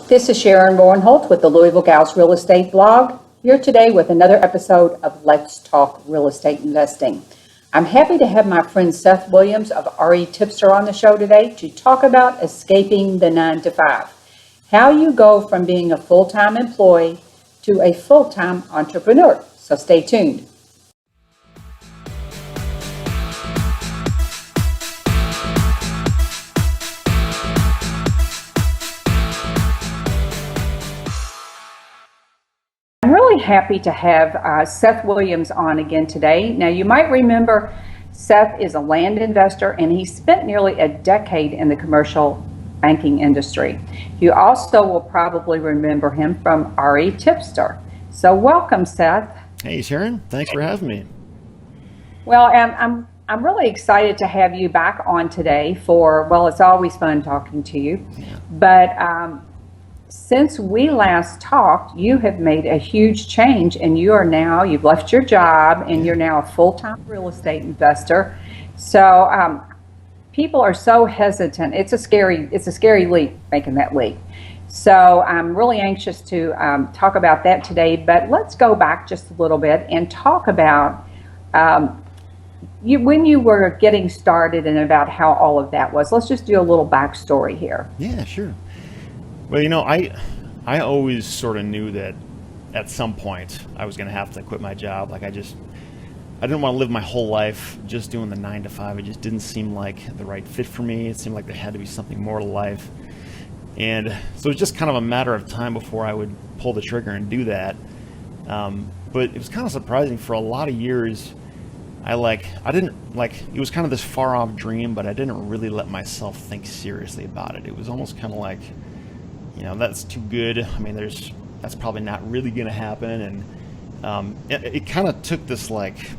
This is Sharon Vornholt with the Louisville Gals Real Estate Blog, here today with another episode of Let's Talk Real Estate Investing. I'm happy to have my friend Seth Williams of RE Tipster on the show today to talk about escaping the 9 to 5. How you go from being a full-time employee to a full-time entrepreneur. So stay tuned. I'm really happy to have Seth Williams on again today. Now, you might remember Seth is a land investor, and he spent nearly a decade in the commercial banking industry. You also will probably remember him from RE Tipster. So welcome, Seth. Hey, Sharon. Thanks for having me. Well, I'm really excited to have you back on today well, it's always fun talking to you. Yeah. But since we last talked, you have made a huge change, and you've left your job, and you're now a full-time real estate investor. So people are so hesitant. It's a scary leap, making that leap. So I'm really anxious to talk about that today. But let's go back just a little bit and talk about when you were getting started and about how all of that was. Let's just do a little backstory here. Yeah, sure. Well, I always sort of knew that at some point I was going to have to quit my job. I didn't want to live my whole life just doing the 9 to 5. It just didn't seem like the right fit for me. It seemed like there had to be something more to life. And so it was just kind of a matter of time before I would pull the trigger and do that. But it was kind of surprising. For a lot of years, it was kind of this far off dream, but I didn't really let myself think seriously about it. It was almost kind of like, that's too good. That's probably not really going to happen. And it kind of took it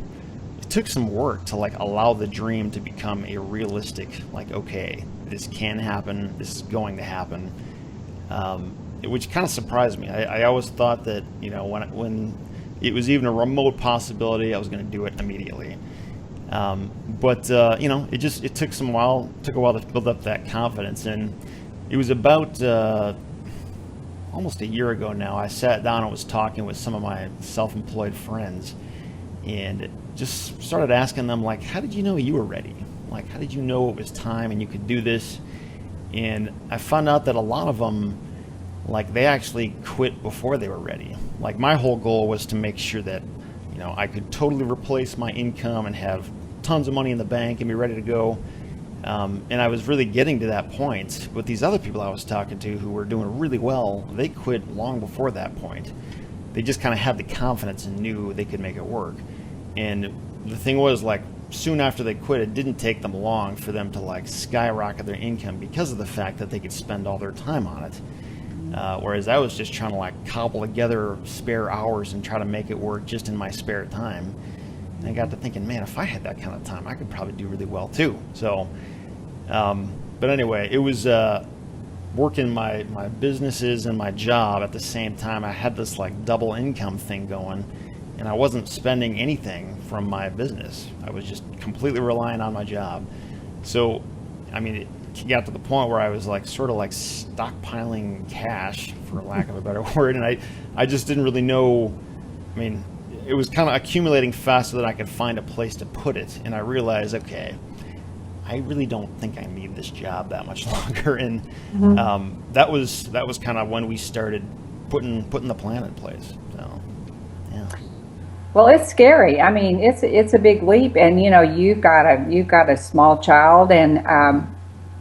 took some work to allow the dream to become a realistic, okay, this can happen, this is going to happen, which kind of surprised me. I always thought that, when it was even a remote possibility, I was going to do it immediately. But it took a while to build up that confidence. And it was about almost a year ago now, I sat down and was talking with some of my self-employed friends and just started asking them, how did you know you were ready? How did you know it was time and you could do this? And I found out that a lot of them, they actually quit before they were ready. My whole goal was to make sure that, I could totally replace my income and have tons of money in the bank and be ready to go. And I was really getting to that point. But these other people I was talking to who were doing really well, they quit long before that point. They just kind of had the confidence and knew they could make it work. And the thing was, soon after they quit, it didn't take them long for them to skyrocket their income because of the fact that they could spend all their time on it. Whereas I was just trying to cobble together spare hours and try to make it work just in my spare time. And I got to thinking, man, if I had that kind of time, I could probably do really well too. So, but anyway, it was working my businesses and my job at the same time. I had this double income thing going, and I wasn't spending anything from my business. I was just completely relying on my job. So, it got to the point where I was sort of stockpiling cash, for lack of a better word, and I just didn't really know. It was kind of accumulating faster than I could find a place to put it, and I realized, okay, I really don't think I need this job that much longer. And that was kind of when we started putting the plan in place. So, yeah. Well, it's scary. It's a big leap, and you've got a small child, and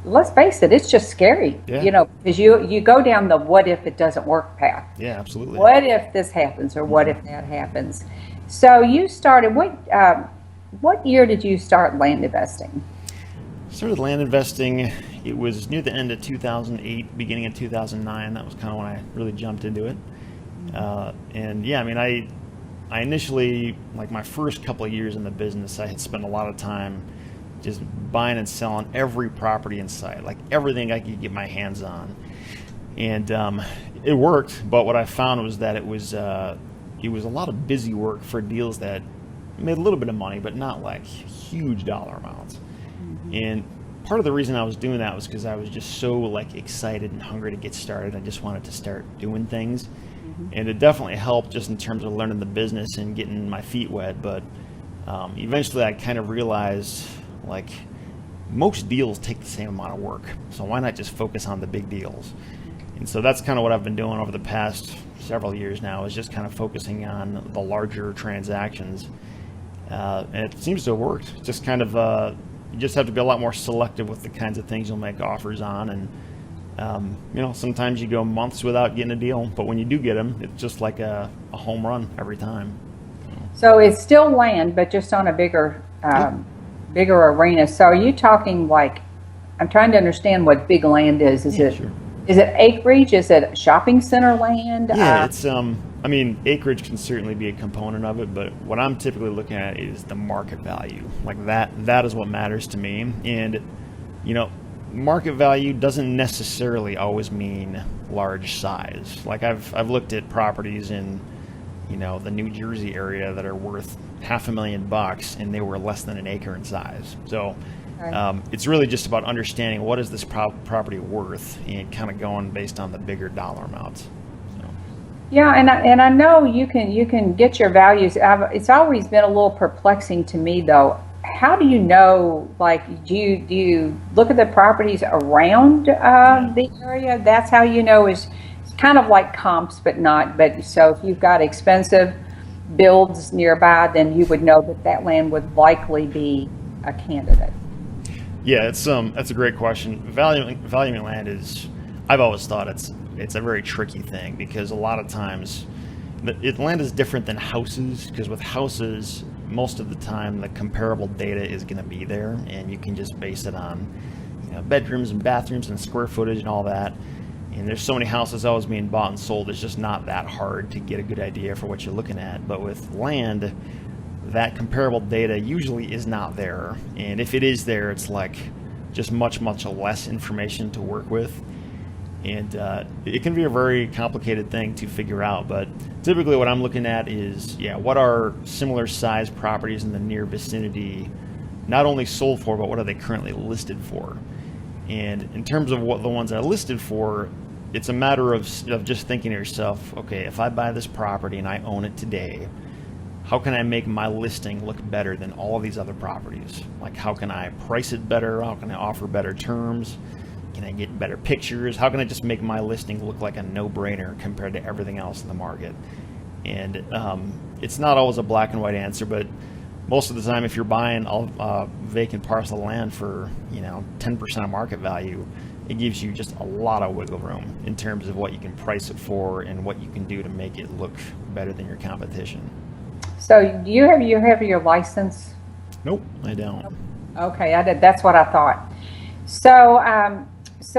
let's face it, it's just scary. Yeah. Because you go down the what if it doesn't work path. Yeah, absolutely. What if this happens, or what if that happens? So you started. What year did you start land investing? Started land investing. It was near the end of 2008, beginning of 2009. That was kind of when I really jumped into it. And yeah, I initially, my first couple of years in the business, I had spent a lot of time just buying and selling every property in sight, everything I could get my hands on. And it worked, but what I found was that it was a lot of busy work for deals that made a little bit of money, but not huge dollar amounts. And part of the reason I was doing that was because I was just so like excited and hungry to get started. I just wanted to start doing things, and it definitely helped just in terms of learning the business and getting my feet wet. But eventually, I kind of realized like most deals take the same amount of work, so why not just focus on the big deals? And so that's kind of what I've been doing over the past several years now, is just kind of focusing on the larger transactions. And it seems to have worked. Just kind of, you just have to be a lot more selective with the kinds of things you'll make offers on. And, sometimes you go months without getting a deal, but when you do get them, it's just like a home run every time. So it's still land, but just on a bigger arena. So are you talking like, I'm trying to understand what big land is. Sure. Is it acreage? Is it shopping center land? Yeah, it's acreage can certainly be a component of it, but what I'm typically looking at is the market value. Like that is what matters to me. And market value doesn't necessarily always mean large size. Like I've looked at properties in the New Jersey area that are worth $500,000 and they were less than an acre in size. So it's really just about understanding what is this property worth and kind of going based on the bigger dollar amounts. So. Yeah, and I know you can get your values. It's always been a little perplexing to me though. How do you know? Like, do you look at the properties around the area? That's how you know. Is kind of like comps, but not. But so if you've got expensive builds nearby, then you would know that land would likely be a candidate. Yeah, that's a great question. Valuing land is, I've always thought it's a very tricky thing, because a lot of times land is different than houses, because with houses most of the time the comparable data is going to be there and you can just base it on bedrooms and bathrooms and square footage and all that. And there's so many houses always being bought and sold, it's just not that hard to get a good idea for what you're looking at. But with land, that comparable data usually is not there. And if it is there, it's like just much less information to work with. And it can be a very complicated thing to figure out. But typically what I'm looking at is, what are similar size properties in the near vicinity not only sold for, but what are they currently listed for? And in terms of what the ones that are listed for, it's a matter of just thinking to yourself, okay, if I buy this property and I own it today, how can I make my listing look better than all of these other properties? Like, how can I price it better? How can I offer better terms? Can I get better pictures? How can I just make my listing look like a no-brainer compared to everything else in the market? And it's not always a black and white answer, but most of the time, if you're buying a vacant parcel of land for 10% of market value, it gives you just a lot of wiggle room in terms of what you can price it for and what you can do to make it look better than your competition. So do you have your license? Nope, I don't. Okay, I did. That's what I thought. So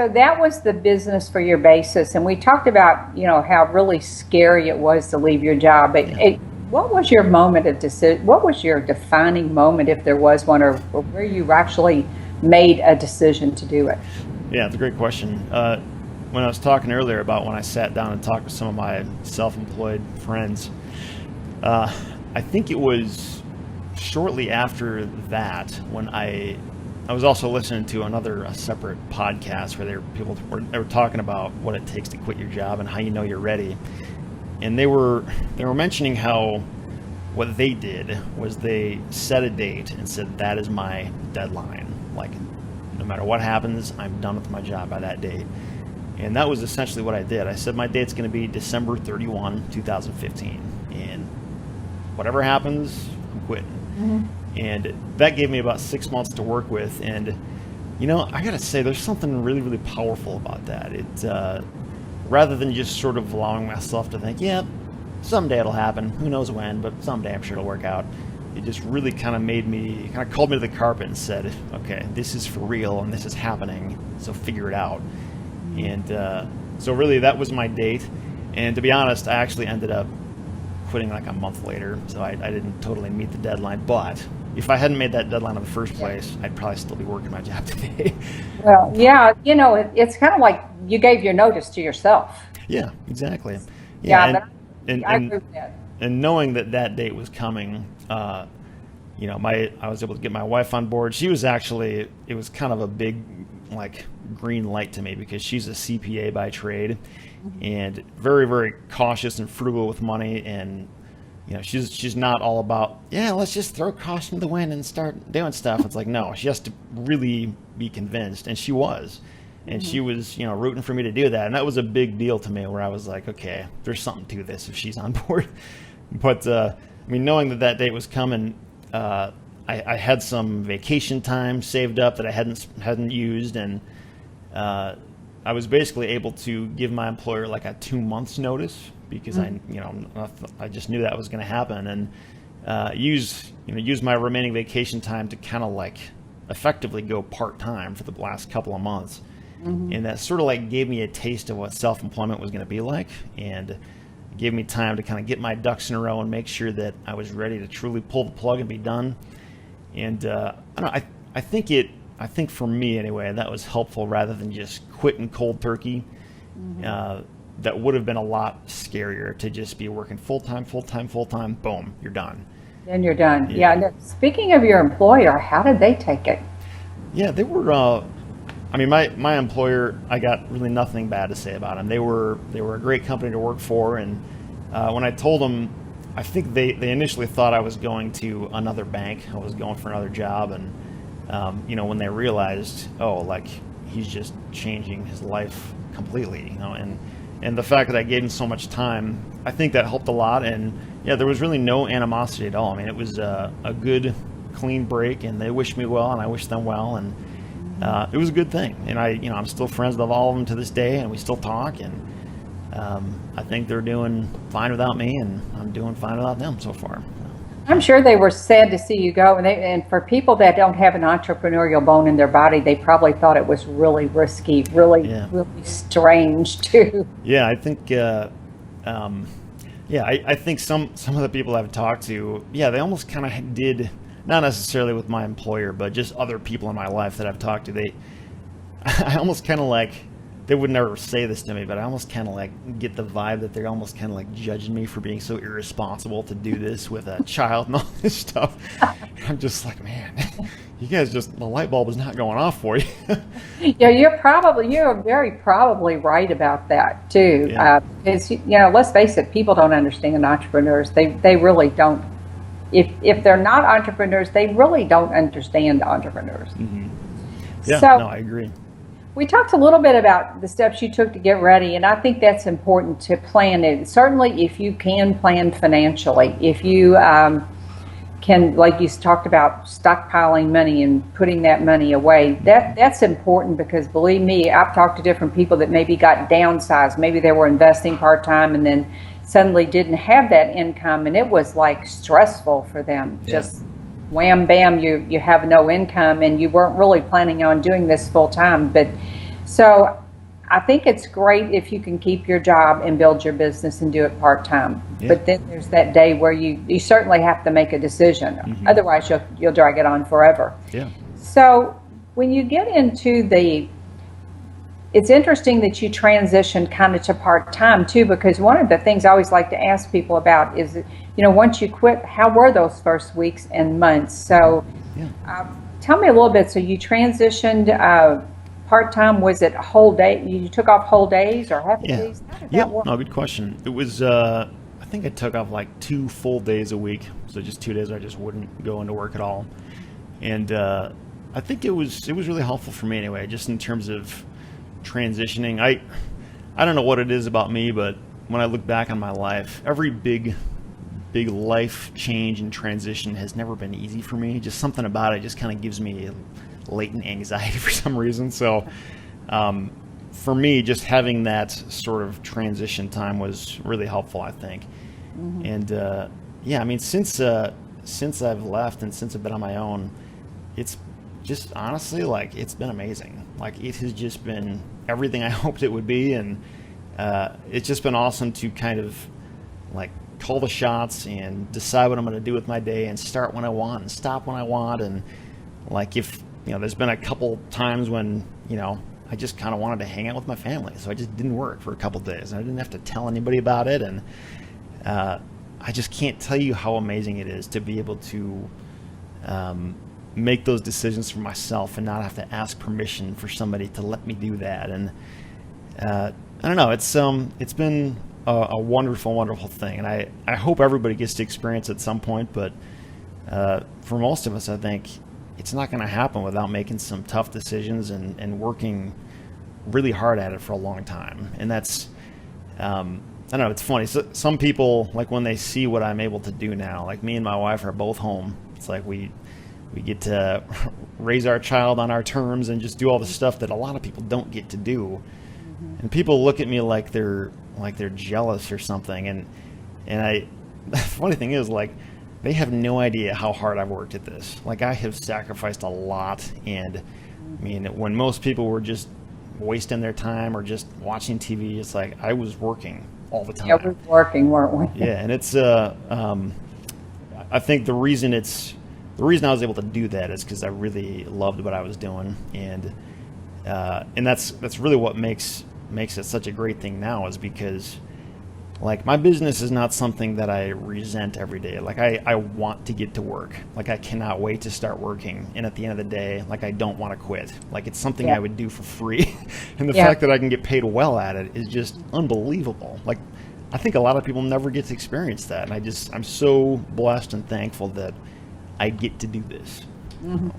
that was the business for your basis, and we talked about how really scary it was to leave your job. But what was your moment of decision? What was your defining moment, if there was one, or where you actually made a decision to do it? Yeah, it's a great question. When I was talking earlier about when I sat down and talked with some of my self-employed friends, I think it was shortly after that when I was also listening to a separate podcast where they were talking about what it takes to quit your job and how you know you're ready. And they were mentioning how what they did was they set a date and said, that is my deadline. Like, no matter what happens, I'm done with my job by that date. And that was essentially what I did. I said my date's going to be December 31, 2015. And whatever happens, I'm quitting. Mm-hmm. And that gave me about 6 months to work with. And, I got to say, there's something really, really powerful about that. It, rather than just sort of allowing myself to think, someday it'll happen. Who knows when, but someday I'm sure it'll work out. It just really kind of called me to the carpet and said, okay, this is for real and this is happening, so figure it out. And so really that was my date. And to be honest, I actually ended up quitting like a month later, so I didn't totally meet the deadline. But if I hadn't made that deadline in the first place, I'd probably still be working my job today. Well, it's kind of like you gave your notice to yourself. Yeah, exactly. I agree with that. And knowing that date was coming, I was able to get my wife on board. She was actually, it was kind of a big like green light to me because she's a CPA by trade and very, very cautious and frugal with money. And, she's not all about, let's just throw caution to the wind and start doing stuff. It's like, no, she has to really be convinced. And she was. And she was, rooting for me to do that. And that was a big deal to me where I was like, okay, there's something to this if she's on board. But, knowing that date was coming, I had some vacation time saved up that I hadn't used. And I was basically able to give my employer like a 2 months notice because I just knew that was going to happen, and use my remaining vacation time to kind of like effectively go part-time for the last couple of months. And that sort of like gave me a taste of what self-employment was going to be like, and gave me time to kind of get my ducks in a row and make sure that I was ready to truly pull the plug and be done. And I think for me anyway, that was helpful rather than just quitting cold turkey. That would have been a lot scarier to just be working full-time, boom, you're done. Then you're done. Yeah. Speaking of your employer, how did they take it? Yeah, they were, my employer, I got really nothing bad to say about them. They were a great company to work for. And when I told them, I think they initially thought I was going to another bank. I was going for another job. And, when they realized, he's just changing his life completely, and the fact that I gave him so much time, I think that helped a lot. And there was really no animosity at all. It was a good, clean break, and they wished me well, and I wished them well, and it was a good thing. And I'm still friends with all of them to this day, and we still talk. And I think they're doing fine without me, and I'm doing fine without them so far. I'm sure they were sad to see you go, and for people that don't have an entrepreneurial bone in their body, they probably thought it was really risky, really strange too. Yeah, I think, I think some of the people I've talked to, they almost kind of did, not necessarily with my employer, but just other people in my life that I've talked to. I almost kind of like, they would never say this to me, but I almost kind of like get the vibe that they're almost kind of like judging me for being so irresponsible to do this with a child and all this stuff. I'm just like, man, you guys the light bulb is not going off for you. Yeah, you're very probably right about that too. Because let's face it, people don't understand entrepreneurs. They really don't. If they're not entrepreneurs, they really don't understand entrepreneurs. Yeah, so, no, I agree. We talked a little bit about the steps you took to get ready, and I think that's important to plan it. Certainly, if you can plan financially, if you can, like you talked about, stockpiling money and putting that money away, that's important because believe me, I've talked to different people that maybe got downsized. Maybe they were investing part-time and then suddenly didn't have that income, and it was like stressful for them. Just wham bam, you have no income, and you weren't really planning on doing this full time. But so I think it's great if you can keep your job and build your business and do it part time. But then there's that day where you certainly have to make a decision. Otherwise you'll drag it on forever. So when you get into it's interesting that you transitioned kind of to part-time too, because one of the things I always like to ask people about is, once you quit, how were those first weeks and months? So tell me a little bit. So you transitioned part-time. Was it a whole day? You took off whole days or half days? How did that work? No, good question. It was, I think I took off like 2 full days a week. So just 2 days I just wouldn't go into work at all. And I think it was really helpful for me anyway, just in terms of transitioning. I don't know what it is about me, but when I look back on my life, every big life change and transition has never been easy for me. Just something about it just kind of gives me latent anxiety for some reason. So for me, just having that sort of transition time was really helpful, I think. And since I've left and since I've been on my own, it's just honestly, it's been amazing. It has just been everything I hoped it would be, and it's just been awesome to kind of call the shots and decide what I'm going to do with my day and start when I want and stop when I want. And if there's been a couple times when I just kind of wanted to hang out with my family, so I just didn't work for a couple days and I didn't have to tell anybody about it. And I just can't tell you how amazing it is to be able to make those decisions for myself and not have to ask permission for somebody to let me do that. And I don't know, it's been a wonderful, wonderful thing, and I hope everybody gets to experience it at some point. But for most of us, I think it's not going to happen without making some tough decisions and working really hard at it for a long time. And that's I don't know, it's funny. So, some people, like when they see what I'm able to do now, like me and my wife are both home. It's like we get to raise our child on our terms and just do all the stuff that a lot of people don't get to do. And people look at me like they're jealous or something. And the funny thing is, like, they have no idea how hard I've worked at this. Like, I have sacrificed a lot. And I mean, when most people were just wasting their time or just watching TV, it's like I was working all the time. Yeah, we were working, weren't we? Yeah, and it's I think the reason I was able to do that is because I really loved what I was doing, and that's really what makes it such a great thing now, is because, like, my business is not something that I resent every day. Like, I want to get to work. Like, I cannot wait to start working, and at the end of the day, like, I don't want to quit. Like, it's something I would do for free, and the fact that I can get paid well at it is just unbelievable. Like, I think a lot of people never get to experience that, and I'm so blessed and thankful that I get to do this. Mm-hmm.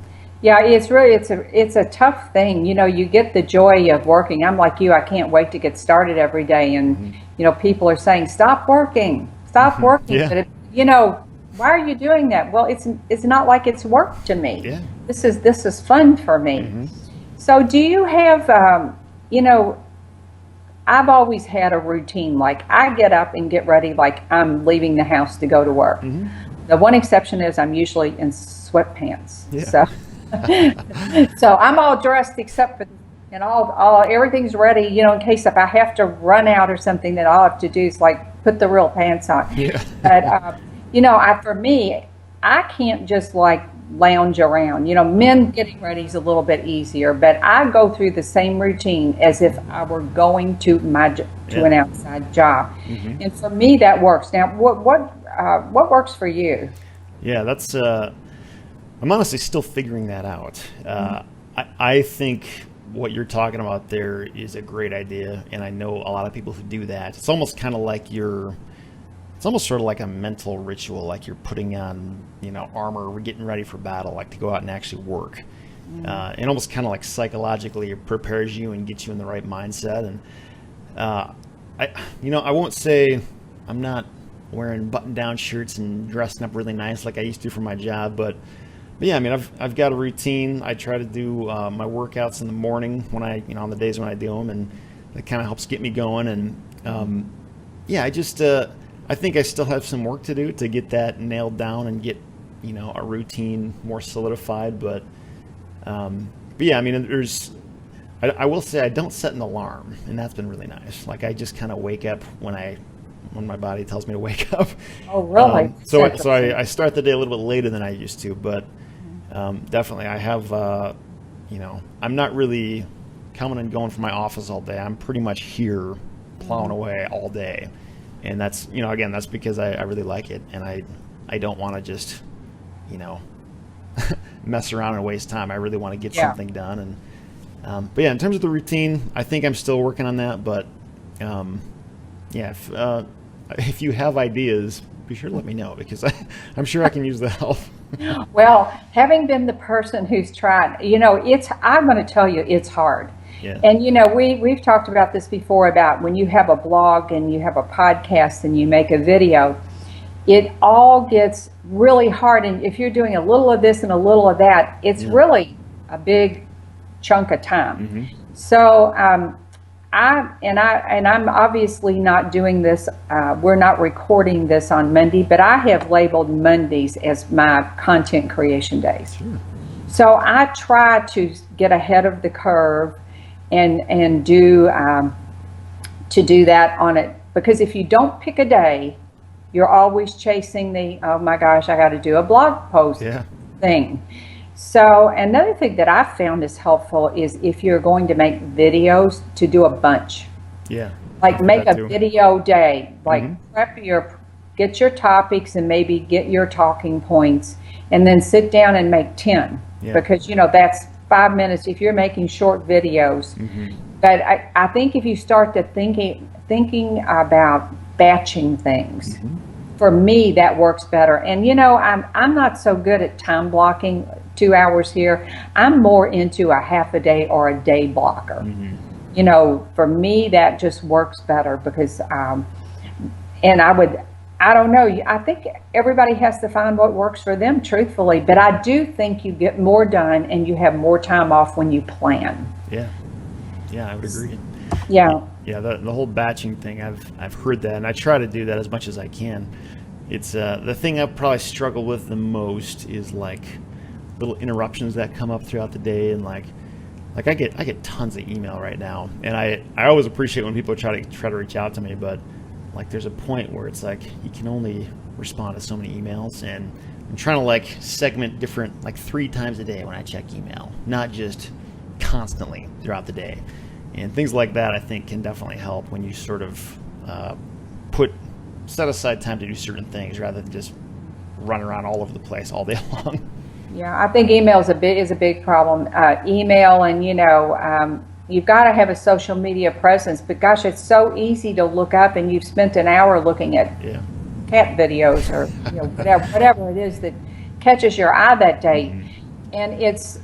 Yeah, it's a tough thing. You know, you get the joy of working. I'm like you. I can't wait to get started every day. And, you know, people are saying, stop working. Yeah. But, you know, why are you doing that? Well, it's not like it's work to me. Yeah. This is fun for me. So do you have, you know, I've always had a routine. Like, I get up and get ready like I'm leaving the house to go to work. The one exception is I'm usually in sweatpants. Yeah. So I'm all dressed except for, and all everything's ready, you know, in case if I have to run out or something, that all I have to do is like put the real pants on. Yeah. But you know, for me, I can't just like lounge around. You know, men getting ready is a little bit easier, but I go through the same routine as if I were going to an outside job. And for me, that works. Now, what works for you? Yeah, that's. I'm honestly still figuring that out. I think what you're talking about there is a great idea, and I know a lot of people who do that. It's almost kind of like it's almost sort of like a mental ritual, like you're putting on, you know, armor, we're getting ready for battle, like to go out and actually work. And almost kind of like psychologically it prepares you and gets you in the right mindset. And I won't say I'm not wearing button-down shirts and dressing up really nice like I used to for my job, but yeah, I mean, I've got a routine. I try to do my workouts in the morning when on the days when I do them, and it kind of helps get me going. And I think I still have some work to do to get that nailed down and get, you know, a routine more solidified. But yeah, I mean, I will say I don't set an alarm, and that's been really nice. Like, I just kind of wake up when my body tells me to wake up. Oh, really? So I start the day a little bit later than I used to, but definitely I have, I'm not really coming and going from my office all day. I'm pretty much here plowing away all day. And that's, you know, again, that's because I really like it, and I don't want to just, you know, mess around and waste time. I really want to get something done. And but yeah, in terms of the routine, I think I'm still working on that. But if you have ideas, be sure to let me know, because I'm sure I can use the help. Well, having been the person who's tried, you know, I'm going to tell you, it's hard. Yeah. And, you know, we've talked about this before, about when you have a blog and you have a podcast and you make a video, it all gets really hard. And if you're doing a little of this and a little of that, it's really a big chunk of time. So I'm obviously not doing this. We're not recording this on Monday, but I have labeled Mondays as my content creation days. Sure. So I try to get ahead of the curve and do that on it, because if you don't pick a day, you're always chasing the, oh my gosh, I got to do a blog post thing. So another thing that I found is helpful is if you're going to make videos, to do a bunch. Yeah. Like make a video day, like prep your get your topics and maybe get your talking points, and then sit down and make 10. Yeah. Because, that's 5 minutes if you're making short videos. But I think if you start to thinking about batching things, for me, that works better. And, I'm not so good at time blocking 2 hours here. I'm more into a half a day or a day blocker. For me, that just works better because, and I don't know, I think everybody has to find what works for them, truthfully. But I do think you get more done and you have more time off when you plan. Yeah. Yeah, I would agree. Yeah. Yeah, the whole batching thing, I've heard that, and I try to do that as much as I can. It's the thing I probably struggle with the most is like little interruptions that come up throughout the day, and like I get tons of email right now, and I always appreciate when people try to reach out to me, but like there's a point where it's like you can only respond to so many emails, and I'm trying to like segment different, like 3 times a day when I check email, not just constantly throughout the day. And things like that, I think, can definitely help when you sort of set aside time to do certain things rather than just run around all over the place all day long. Yeah, I think email is a big problem. Email, and you've got to have a social media presence. But gosh, it's so easy to look up, and you've spent an hour looking at cat videos or whatever it is that catches your eye that day, and it's.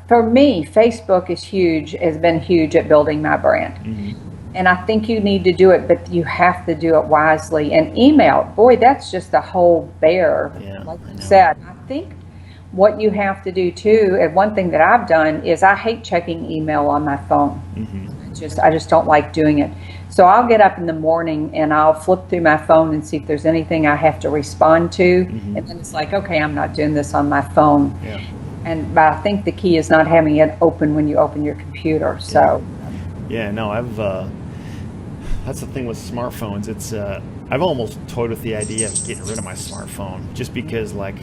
For me, Facebook has been huge at building my brand. And I think you need to do it, but you have to do it wisely. And email, boy, that's just a whole bear, like you said. I think what you have to do too, and one thing that I've done is I hate checking email on my phone. I just don't like doing it. So I'll get up in the morning and I'll flip through my phone and see if there's anything I have to respond to. And then it's like, okay, I'm not doing this on my phone. But I think the key is not having it open when you open your computer. So. Yeah, no, that's the thing with smartphones. It's I've almost toyed with the idea of getting rid of my smartphone, just because like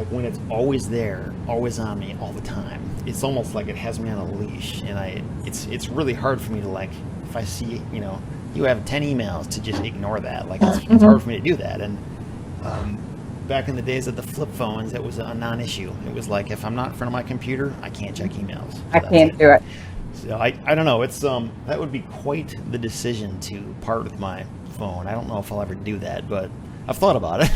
when it's always there, always on me all the time, it's almost like it has me on a leash, and it's really hard for me to, like, if I see you have 10 emails, to just ignore that. Like it's hard for me to do that. And back in the days of the flip phones, it was a non-issue. It was like, if I'm not in front of my computer, I can't check emails. So I can't do it. So I don't know. It's that would be quite the decision to part with my phone. I don't know if I'll ever do that, but I've thought about it.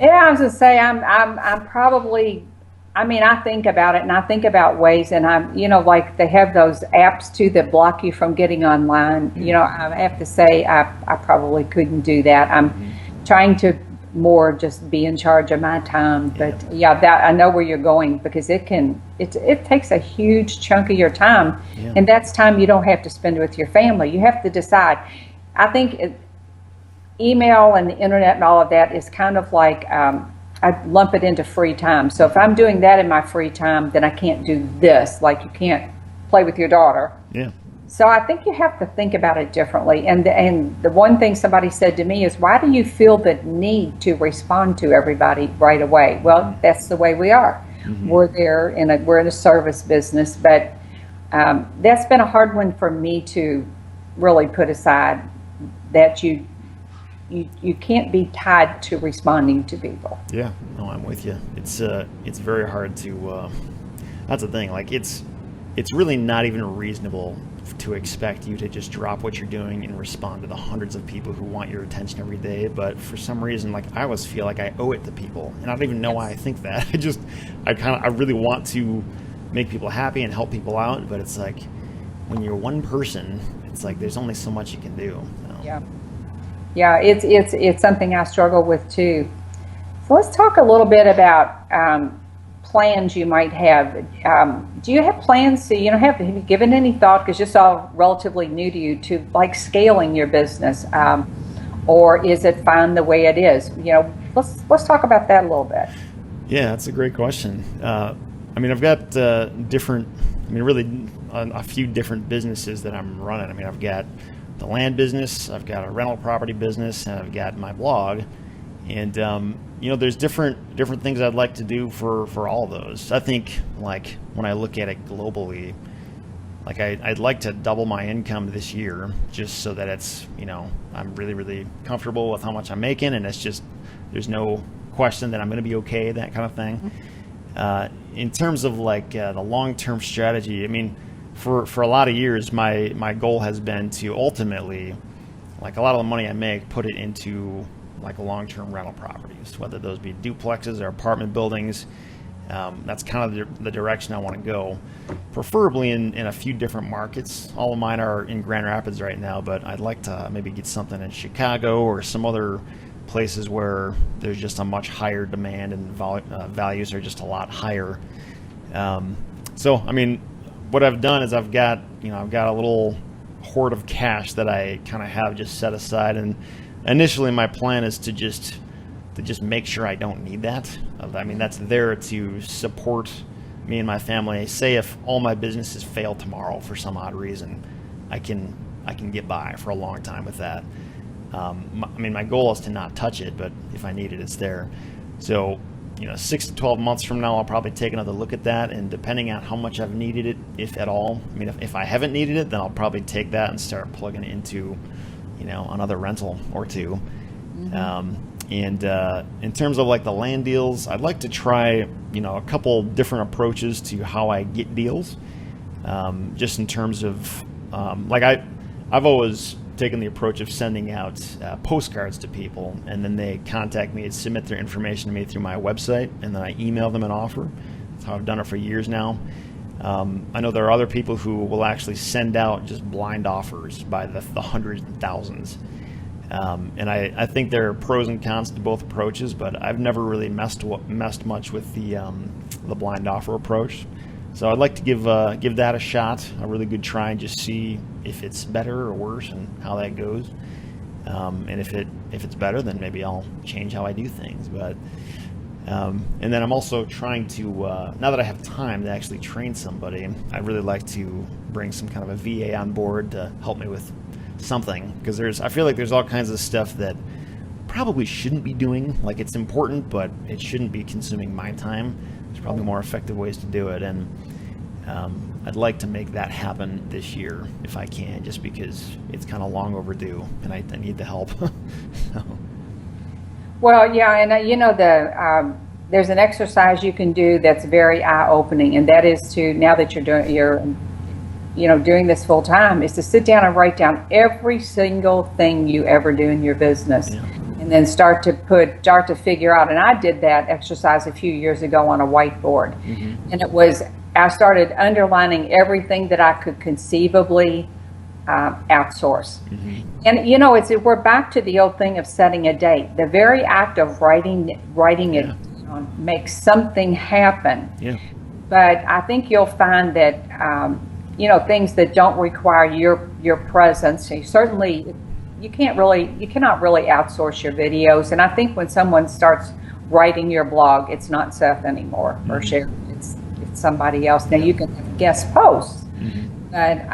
Yeah, I was gonna say I'm probably. I mean, I think about it, and I think about ways, and I'm like they have those apps too that block you from getting online. I have to say I probably couldn't do that. I'm trying to more just be in charge of my time, but that I know where you're going, because it takes a huge chunk of your time, and that's time you don't have to spend with your family. You have to decide. I think email and the internet and all of that is kind of like I lump it into free time. So if I'm doing that in my free time, then I can't do this. Like you can't play with your daughter. So I think you have to think about it differently. And the one thing somebody said to me is, why do you feel the need to respond to everybody right away? Well, that's the way we are. We're in a service business, but that's been a hard one for me to really put aside, that you can't be tied to responding to people. Yeah, no, I'm with you. It's very hard to. That's the thing. Like it's really not even reasonable to expect you to just drop what you're doing and respond to the hundreds of people who want your attention every day. But for some reason, like I always feel like I owe it to people, and I don't even know why I think that. I really want to make people happy and help people out, but it's like when you're one person, it's like there's only so much you can do. Yeah, it's something I struggle with too. So let's talk a little bit about plans you might have. Do you have plans to, have you given any thought, because it's all relatively new to you, to like scaling your business, or is it fine the way it is? Let's talk about that a little bit. Yeah, that's a great question. I've got really a few different businesses that I'm running. I've got the land business, I've got a rental property business, and I've got my blog. And there's different things I'd like to do for all of those. I think, like, when I look at it globally, like I'd like to double my income this year, just so that it's, I'm really, really comfortable with how much I'm making, and it's just, there's no question that I'm going to be okay, that kind of thing. In terms of like the long-term strategy, I mean, for a lot of years, my goal has been to ultimately, like, a lot of the money I make, put it into like long-term rental properties, whether those be duplexes or apartment buildings. That's kind of the direction I want to go, preferably in a few different markets. All of mine are in Grand Rapids right now, but I'd like to maybe get something in Chicago or some other places where there's just a much higher demand and values are just a lot higher. So, I mean, what I've done is I've got a little hoard of cash that I kind of have just set aside, and initially my plan is to just make sure I don't need that. I mean, that's there to support me and my family. Say if all my businesses fail tomorrow for some odd reason, I can get by for a long time with that. I mean, my goal is to not touch it, but if I need it, it's there. So, 6 to 12 months from now, I'll probably take another look at that, and depending on how much I've needed it, if at all, I mean, if I haven't needed it, then I'll probably take that and start plugging it into, another rental or two. And in terms of like the land deals, I'd like to try, a couple different approaches to how I get deals. Just in terms of, I've always taken the approach of sending out postcards to people, and then they contact me and submit their information to me through my website, and then I email them an offer. That's how I've done it for years now. I know there are other people who will actually send out just blind offers by the hundreds and thousands. And I think there are pros and cons to both approaches, but I've never really messed much with the blind offer approach. So I'd like to give that a shot, a really good try, and just see if it's better or worse and how that goes. And if it's better, then maybe I'll change how I do things. But and then I'm also trying to, now that I have time to actually train somebody, I'd really like to bring some kind of a VA on board to help me with something, because I feel like there's all kinds of stuff that probably shouldn't be doing. Like, it's important, but it shouldn't be consuming my time. There's probably more effective ways to do it, and I'd like to make that happen this year if I can, just because it's kind of long overdue, and I need the help. So. Well, yeah, and there's an exercise you can do that's very eye-opening, and that is to, now that you're doing this full time, is to sit down and write down every single thing you ever do in your business. Yeah. And then start to figure out. And I did that exercise a few years ago on a whiteboard. Mm-hmm. And I started underlining everything that I could conceivably outsource. Mm-hmm. And we're back to the old thing of setting a date. The very act of writing it down makes something happen. Yeah. But I think you'll find that things that don't require your presence, you cannot really outsource your videos. And I think when someone starts writing your blog, it's not Seth anymore, mm-hmm. or Sharon, it's somebody else. Now you can have guest posts, mm-hmm. but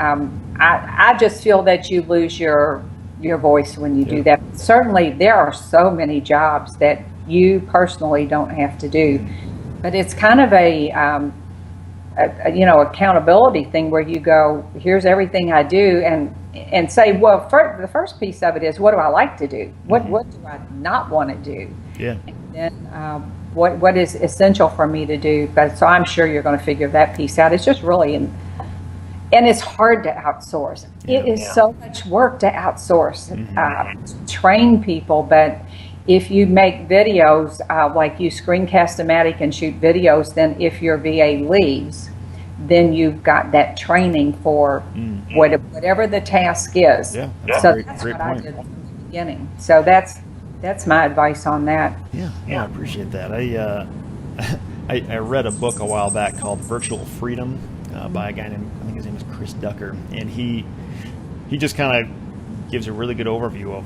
I just feel that you lose your voice when you do that. Certainly there are so many jobs that you personally don't have to do, but it's kind of a accountability thing where you go, here's everything I do, and say, well, the first piece of it is, what do I like to do? What do I not want to do? Yeah. And then what is essential for me to do? But so I'm sure you're going to figure that piece out. It's just really, and it's hard to outsource. It is so much work to outsource, to train people. But if you make videos, like you screencast-o-matic and shoot videos, then if your VA leaves, then you've got that training for whatever the task is. Yeah, so that's what I did from the beginning. So that's my advice on that. Yeah, I appreciate that. I read a book a while back called Virtual Freedom by a guy named, I think his name is Chris Ducker, and he just kind of gives a really good overview of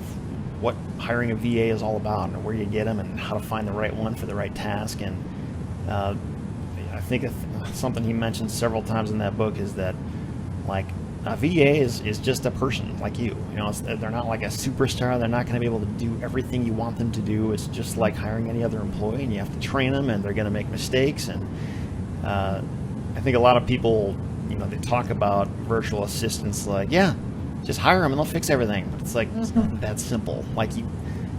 what hiring a VA is all about, and where you get them, and how to find the right one for the right task. And I think something he mentioned several times in that book is that, like, a VA is just a person like you. They're not like a superstar. They're not going to be able to do everything you want them to do. It's just like hiring any other employee, and you have to train them, and they're going to make mistakes. And I think a lot of people, they talk about virtual assistants like, yeah, just hire them and they'll fix everything. But it's like, it's not that simple. Like you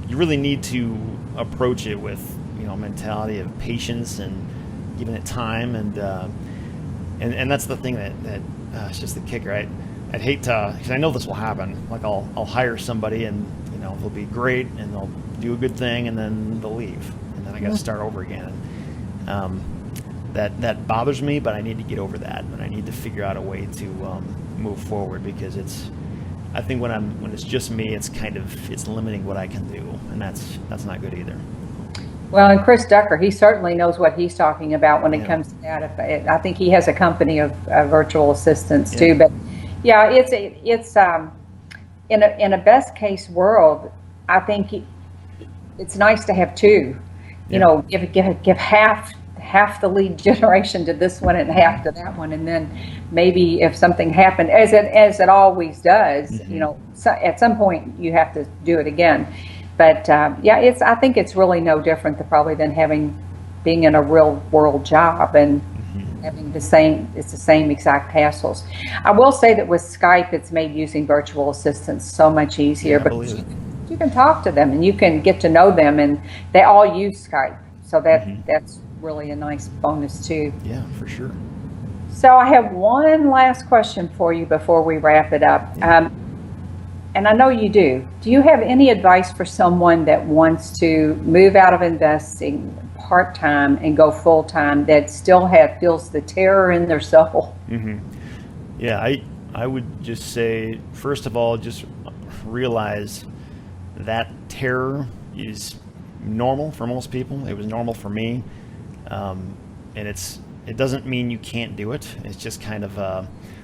really need to approach it with, mentality of patience and giving it time. And that's the thing that it's just the kicker. I'd hate to, because I know this will happen. Like I'll hire somebody and, they'll be great and they'll do a good thing and then they'll leave. And then I got to start over again. That bothers me, but I need to get over that, and I need to figure out a way to move forward, because I think when it's just me, it's limiting what I can do, and that's not good either. Well, and Chris Ducker, he certainly knows what he's talking about when it comes to that. I think he has a company of virtual assistants too, but yeah, it's in a best case world, I think it's nice to have two. Give half the lead generation to this one and half to that one, and then maybe if something happened, as it always does, at some point you have to do it again. But I think it's really no different than being in a real world job and having the same exact hassles. I will say that with Skype, it's made using virtual assistants so much easier, because you can talk to them and you can get to know them, and they all use Skype, so that's really a nice bonus too. Yeah, for sure. So I have one last question for you before we wrap it up. And I know you do. Do you have any advice for someone that wants to move out of investing part-time and go full-time, that still feels the terror in their soul? Yeah, I would just say, first of all, just realize that terror is normal for most people. It was normal for me. And it doesn't mean you can't do it. It's just kind of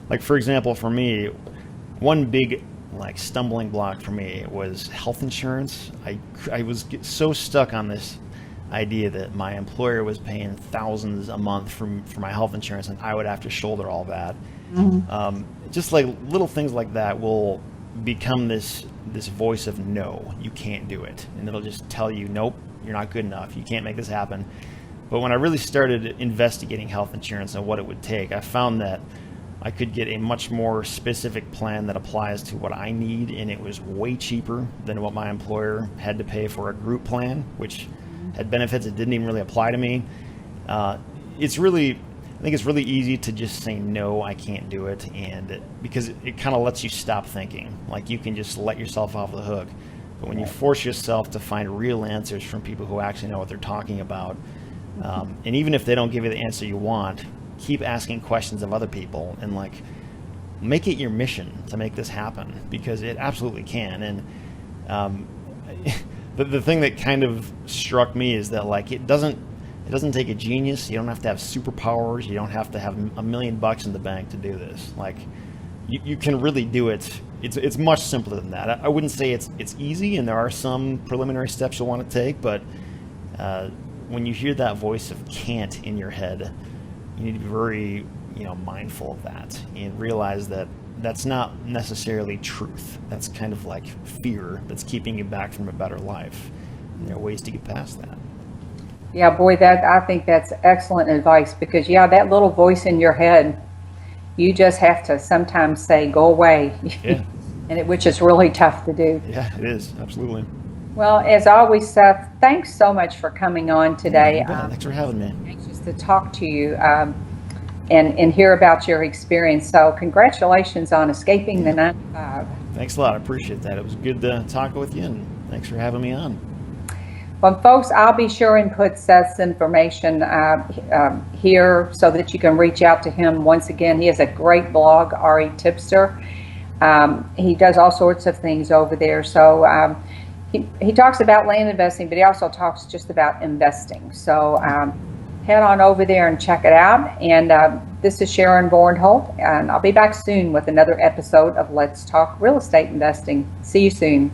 like, for example, for me, one big stumbling block for me was health insurance. I was so stuck on this idea that my employer was paying thousands a month for my health insurance, and I would have to shoulder all that. Just like little things like that will become this voice of, no, you can't do it, and it'll just tell you, nope, you're not good enough, you can't make this happen. But when I really started investigating health insurance and what it would take, I found that I could get a much more specific plan that applies to what I need, and it was way cheaper than what my employer had to pay for a group plan, which had benefits that didn't even really apply to me. I think it's really easy to just say, no, I can't do it, and because it kind of lets you stop thinking. Like, you can just let yourself off the hook. But when you force yourself to find real answers from people who actually know what they're talking about, and even if they don't give you the answer you want, keep asking questions of other people, and make it your mission to make this happen, because it absolutely can. And the thing that kind of struck me is that it doesn't take a genius. You don't have to have superpowers. You don't have to have $1 million in the bank to do this. You can really do it. It's much simpler than that. I wouldn't say it's easy, and there are some preliminary steps you'll want to take, but when you hear that voice of can't in your head, you need to be very mindful of that, and realize that that's not necessarily truth. That's kind of like fear that's keeping you back from a better life. And there are ways to get past that. Yeah, boy, I think that's excellent advice, because that little voice in your head, you just have to sometimes say, go away. Yeah. Which is really tough to do. Yeah, it is, absolutely. Well, as always, Seth, thanks so much for coming on today. Thanks for having me. Anxious to talk to you and hear about your experience. So congratulations on escaping the 9 to 5. Thanks a lot. I appreciate that. It was good to talk with you, and thanks for having me on. Well, folks, I'll be sure and put Seth's information here so that you can reach out to him. Once again, he has a great blog, RE Tipster. He does all sorts of things over there. So he talks about land investing, but he also talks just about investing. So head on over there and check it out. And this is Sharon Vornholt, and I'll be back soon with another episode of Let's Talk Real Estate Investing. See you soon.